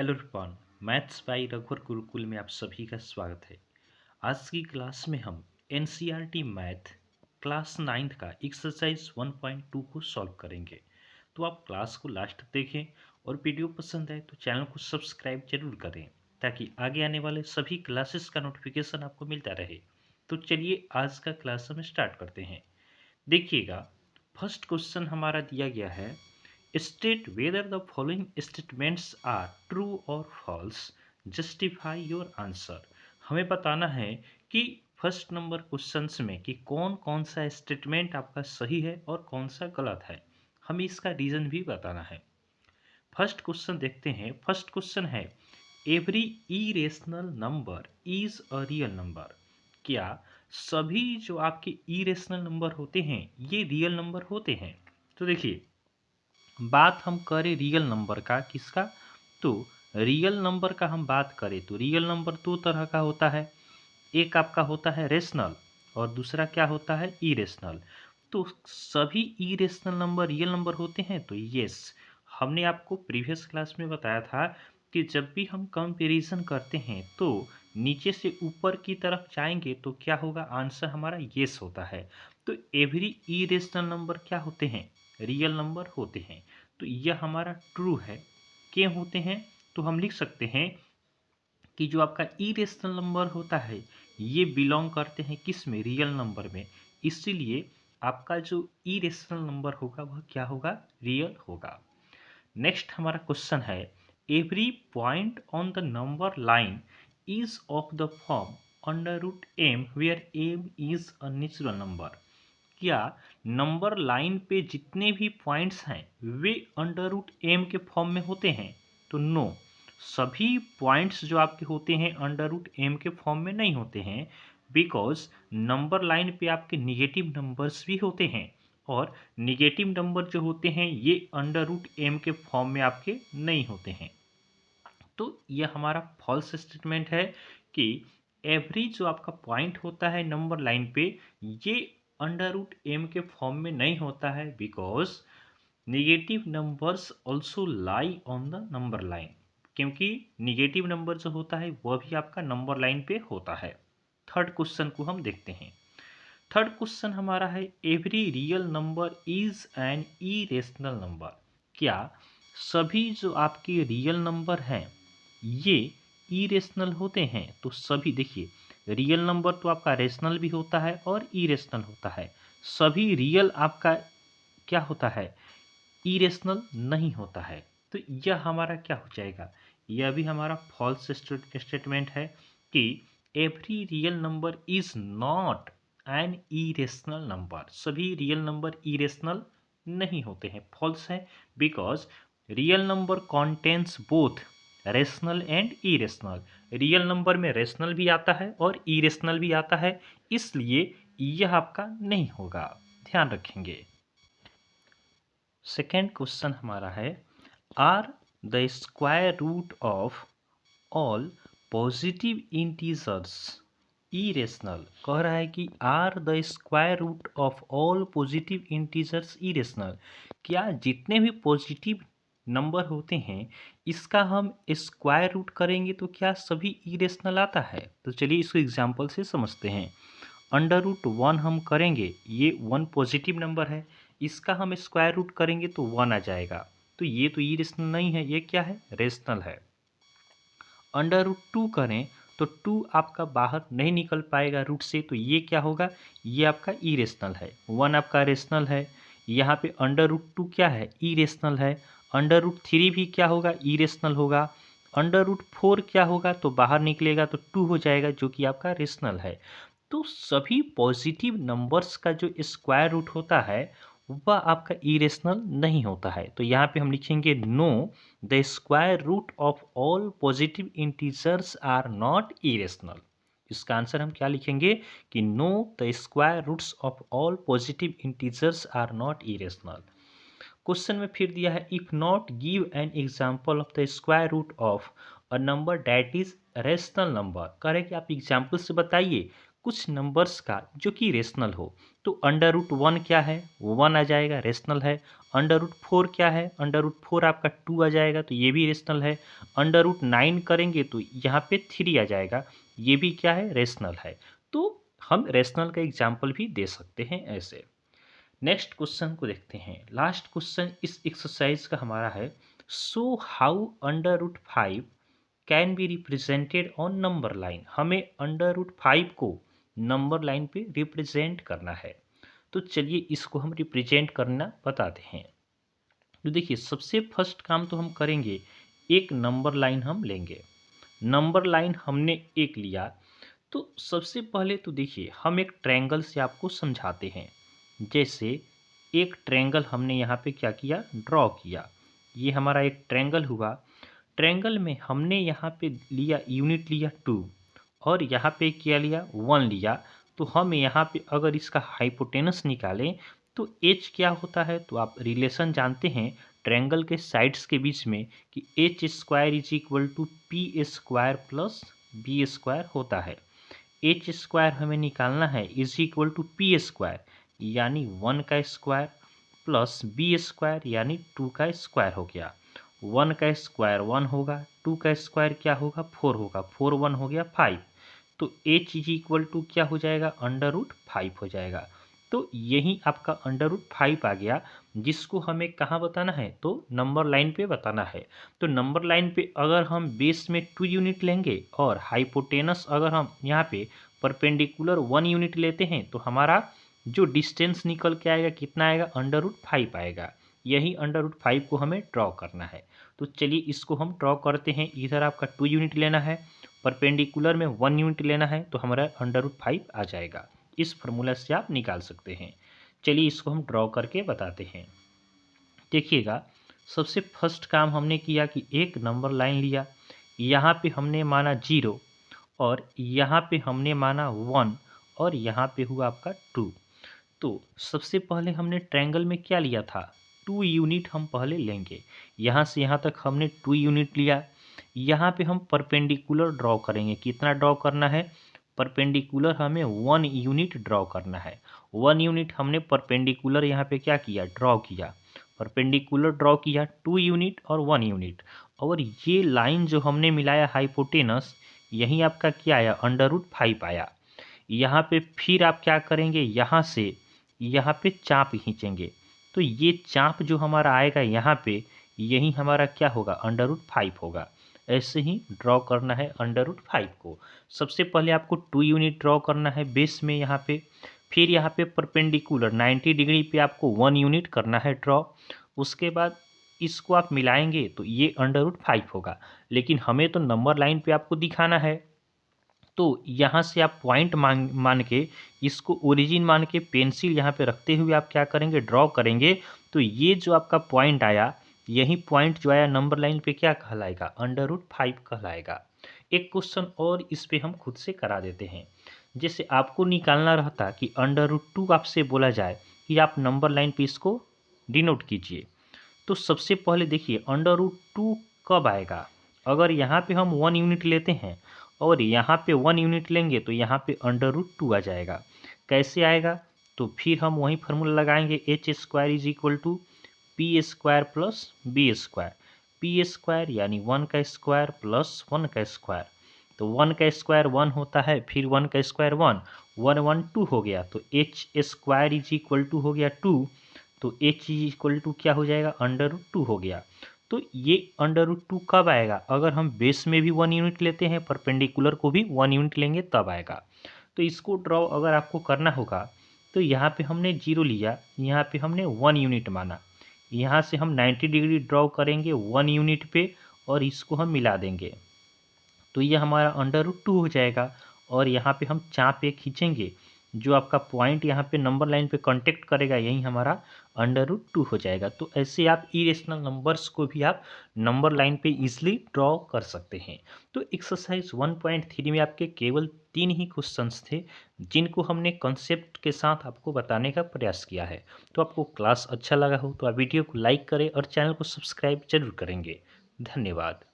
Hello रिपॉन। Maths by रघुवर गुरुकुल में आप सभी का स्वागत है। आज की क्लास में हम एनसीईआरटी मैथ क्लास 9th का एक्सरसाइज 1.2 को सॉल्व करेंगे। तो आप क्लास को लास्ट देखें और वीडियो पसंद आए तो चैनल को सब्सक्राइब जरूर करें ताकि आगे आने वाले सभी क्लासेस का नोटिफिकेशन आपको मिलता रहे। तो चलिए आज का क्लास हम स्टार्ट करते हैं। देखिएगा, फर्स्ट क्वेश्चन हमारा दिया गया है, state whether the following statements are true और फॉल्स, जस्टिफाई योर आंसर। हमें बताना है कि फर्स्ट नंबर क्वेश्चंस में कि कौन कौन सा स्टेटमेंट आपका सही है और कौन सा गलत है। हमें इसका रीजन भी बताना है। फर्स्ट क्वेश्चन देखते हैं। फर्स्ट क्वेश्चन है, every irrational number is a real number. क्या सभी जो आपके इरेशनल नंबर होते हैं ये रियल नंबर होते हैं? तो देखिए, बात हम करें रियल नंबर का, किसका? तो रियल नंबर का हम बात करें तो रियल नंबर दो तरह का होता है। एक आपका होता है रेशनल और दूसरा क्या होता है? इरेशनल। तो सभी इरेशनल नंबर रियल नंबर होते हैं? तो यस, हमने आपको प्रीवियस क्लास में बताया था कि जब भी हम कंपैरिजन करते हैं तो नीचे से ऊपर की तरफ जाएंगे तो क्या होगा? आंसर हमारा यस होता है। तो एवरी इरेशनल नंबर क्या होते हैं? रियल नंबर होते हैं। तो यह हमारा ट्रू है। क्यों होते हैं? तो हम लिख सकते हैं कि जो आपका इरेशनल नंबर होता है ये बिलोंग करते हैं किस में? रियल नंबर में। इसीलिए आपका जो इरेशनल नंबर होगा वह क्या होगा? रियल होगा। नेक्स्ट हमारा क्वेश्चन है, every point on the number line is of the form under root M where M is a natural number. क्या नंबर लाइन पे जितने भी पॉइंट्स हैं वे अंडर रूट एम के फॉर्म में होते हैं? तो नो, सभी पॉइंट्स जो आपके होते हैं अंडर रूट एम के फॉर्म में नहीं होते हैं, बिकॉज नंबर लाइन पे आपके निगेटिव नंबर्स भी होते हैं और निगेटिव नंबर जो होते हैं ये अंडर रूट एम के फॉर्म में आपके नहीं होते हैं। तो यह हमारा फॉल्स स्टेटमेंट है कि एवरी जो आपका पॉइंट होता है नंबर लाइन पे ये अंडर रूट एम के फॉर्म में नहीं होता है, because negative numbers also lie on the number line. क्योंकि निगेटिव नंबर जो होता है वह भी आपका नंबर लाइन पे होता है। थर्ड क्वेश्चन को हम देखते हैं। थर्ड क्वेश्चन हमारा है, every real number is an irrational number. क्या सभी जो आपके रियल नंबर हैं ये इरेशनल होते हैं? तो सभी, देखिए, रियल नंबर तो आपका रेशनल भी होता है और इरेशनल होता है। सभी रियल आपका क्या होता है? इरेशनल नहीं होता है। तो यह हमारा क्या हो जाएगा? यह भी हमारा फॉल्स स्टेटमेंट है कि every real number is not an irrational number. सभी रियल नंबर इरेशनल नहीं होते हैं, फॉल्स है। Because real number contains both rational and irrational. Real number में रेशनल भी आता है और इरेशनल भी आता है, इसलिए यह आपका नहीं होगा, ध्यान रखेंगे। सेकेंड क्वेश्चन हमारा है, are the square root of all positive integers irrational. कह रहा है कि are the square root of all positive integers irrational. क्या जितने भी पॉजिटिव नंबर होते हैं इसका हम स्क्वायर रूट करेंगे तो क्या सभी इरेशनल आता है? तो चलिए इसको एग्जाम्पल से समझते हैं। अंडर रूट वन हम करेंगे, ये वन पॉजिटिव नंबर है, इसका हम स्क्वायर रूट करेंगे तो वन आ जाएगा। तो ये तो इरेशनल नहीं है, ये क्या है? रेशनल है। अंडर रूट टू करें तो टू आपका बाहर नहीं निकल पाएगा रूट से, तो ये क्या होगा? ये आपका इरेशनल है। वन आपका रेशनल है। यहाँ पे अंडर रूट टू क्या है? इरेशनल है। अंडर रूट थ्री भी क्या होगा? इरेशनल होगा। अंडर रूट फोर क्या होगा? तो बाहर निकलेगा तो टू हो जाएगा, जो कि आपका रेशनल है। तो सभी पॉजिटिव नंबर्स का जो स्क्वायर रूट होता है वह आपका इरेशनल नहीं होता है। तो यहाँ पे हम लिखेंगे no, the square root of all positive integers are not irrational. इसका आंसर हम क्या लिखेंगे कि no, the square roots of all positive integers are not irrational. Question में फिर दिया है, if not give an example of the square root of a number that is rational number. कह रहे कि आप एग्जाम्पल से बताइए कुछ नंबर्स का जो कि रेशनल हो। तो अंडर रूट 1 क्या है, 1 आ जाएगा, रेशनल है। अंडर रूट 4 क्या है, अंडर रूट 4 आपका 2 आ जाएगा, तो ये भी रेशनल है। अंडर रूट 9 करेंगे तो यहाँ पे 3 आ जाएगा, ये भी क्या है, रेशनल है। तो हम रेशनल का एग्जाम्पल भी दे सकते हैं ऐसे। नेक्स्ट क्वेश्चन को देखते हैं। लास्ट क्वेश्चन इस एक्सरसाइज का हमारा है, so how under root 5 can be represented on number line. हमें अंडर रूट 5 को नंबर लाइन पे रिप्रेजेंट करना है। तो चलिए इसको हम रिप्रेजेंट करना बताते हैं। तो देखिए सबसे फर्स्ट काम तो हम करेंगे, एक नंबर लाइन हम लेंगे। नंबर लाइन हमने एक लिया, तो सबसे पहले तो देखिए हम एक ट्रायंगल से आपको समझाते हैं। जैसे एक ट्रायंगल हमने यहाँ पे क्या किया, ड्रॉ किया। ये हमारा एक ट्रायंगल हुआ। ट्रायंगल में हमने यहाँ पे लिया यूनिट लिया 2 और यहाँ पे क्या लिया 1 लिया। तो हम यहाँ पे अगर इसका हाइपोटेनस निकालें तो एच क्या होता है, तो आप रिलेशन जानते हैं ट्रायंगल के साइड्स के बीच में कि H square is equal to P square plus B square होता है। एच स्क्वायर हमें निकालना है is equal to P square यानी 1 का स्क्वायर प्लस बी स्क्वायर यानी 2 का स्क्वायर हो गया। 1 का स्क्वायर 1 होगा, 2 का स्क्वायर क्या होगा 4 होगा, 4 1 हो गया 5। तो एच इज इक्वल टू क्या हो जाएगा, अंडर रूट 5 हो जाएगा। तो यही आपका अंडर रूट 5 आ गया, जिसको हमें कहाँ बताना है, तो नंबर लाइन पे बताना है। तो नंबर लाइन पे अगर हम बेस में 2 यूनिट लेंगे और हाइपोटेनस अगर हम यहाँ पे परपेंडिकुलर 1 यूनिट लेते हैं तो हमारा जो डिस्टेंस निकल के आएगा कितना आएगा, अंडर रूट 5 आएगा। यही अंडर रूट 5 को हमें ड्रॉ करना है। तो चलिए इसको हम ड्रॉ करते हैं। इधर आपका 2 यूनिट लेना है, परपेंडिकुलर में 1 यूनिट लेना है, तो हमारा अंडर रूट 5 आ जाएगा। इस फार्मूला से आप निकाल सकते हैं। चलिए इसको हम ड्रॉ करके बताते हैं। देखिएगा सबसे फर्स्ट काम हमने किया कि एक नंबर लाइन लिया, यहाँ पे हमने माना 0 और यहाँ पे हमने माना 1 और यहाँ पे हुआ आपका 2। तो सबसे पहले हमने ट्रायंगल में क्या लिया था, 2 यूनिट हम पहले लेंगे। यहाँ से यहाँ तक हमने 2 यूनिट लिया। यहाँ पे हम परपेंडिकुलर ड्रॉ करेंगे। कितना ड्रॉ करना है, परपेंडिकुलर हमें 1 यूनिट ड्रॉ करना है। 1 यूनिट हमने परपेंडिकुलर यहाँ पे क्या किया, ड्रॉ किया। परपेंडिकुलर ड्रॉ किया 2 यूनिट और 1 यूनिट। और ये लाइन जो हमने मिलाया हाइपोटेनस, यही आपका क्या आया, अंडर रूट 5 आया। यहाँ पे फिर आप क्या करेंगे, यहाँ से यहाँ पे चाप खींचेंगे। तो ये चाप जो हमारा आएगा यहाँ पे, यही हमारा क्या होगा, अंडर रूट 5 होगा। ऐसे ही ड्रॉ करना है अंडर रूट 5 को। सबसे पहले आपको 2 यूनिट ड्रॉ करना है बेस में यहाँ पे। फिर यहाँ पे परपेंडिकुलर 90 डिग्री पे आपको 1 यूनिट करना है ड्रॉ। उसके बाद इसको आप मिलाएंगे तो ये अंडर रूट 5 होगा। लेकिन हमें तो नंबर लाइन पे आपको दिखाना है, तो यहाँ से आप पॉइंट मान के इसको ओरिजिन मान के पेंसिल यहाँ पे रखते हुए आप क्या करेंगे, ड्रॉ करेंगे। तो ये जो आपका पॉइंट आया, यही पॉइंट जो आया नंबर लाइन पे क्या कहलाएगा, अंडर रूट 5 कहलाएगा। एक क्वेश्चन और इस पे हम खुद से करा देते हैं। जैसे आपको निकालना रहता कि अंडर रूट 2 आपसे बोला जाए कि आप नंबर लाइन पे इसको डिनोट कीजिए। तो सबसे पहले देखिए अंडर रूट 2 कब आएगा, अगर यहाँ पे हम 1 यूनिट लेते हैं और यहाँ पे 1 यूनिट लेंगे तो यहाँ पे अंडर रूट 2 आ जाएगा। कैसे आएगा, तो फिर हम वही फार्मूला लगाएंगे, H square is equal to P square plus B square. P square यानी 1 का स्क्वायर प्लस 1 का स्क्वायर। तो 1 का स्क्वायर 1 होता है, फिर 1 का स्क्वायर 1, 1 1 2 हो गया। तो H square is equal to हो गया 2। तो एच इज इक्वल टू क्या हो जाएगा, अंडर रूट 2 हो गया। तो ये अंडर रूट 2 कब आएगा, अगर हम बेस में भी 1 यूनिट लेते हैं, परपेंडिकुलर को भी 1 यूनिट लेंगे तब आएगा। तो इसको ड्रॉ अगर आपको करना होगा तो यहाँ पे हमने 0 लिया, यहाँ पे हमने 1 यूनिट माना। यहाँ से हम 90 डिग्री ड्रॉ करेंगे 1 यूनिट पे और इसको हम मिला देंगे। तो ये हमारा अंडर रूट 2 हो जाएगा। और यहाँ पे हम चाप एक खींचेंगे, जो आपका पॉइंट यहाँ पे नंबर लाइन पे कांटेक्ट करेगा, यही हमारा अंडर रूट 2 हो जाएगा। तो ऐसे आप इरेशनल नंबर्स को भी आप नंबर लाइन पे इजीली ड्रॉ कर सकते हैं। तो एक्सरसाइज 1.3 में आपके केवल 3 ही क्वेश्चंस थे, जिनको हमने कॉन्सेप्ट के साथ आपको बताने का प्रयास किया है। तो आपको क्लास अच्छा लगा हो तो आप वीडियो को लाइक करें और चैनल को सब्सक्राइब जरूर करेंगे। धन्यवाद।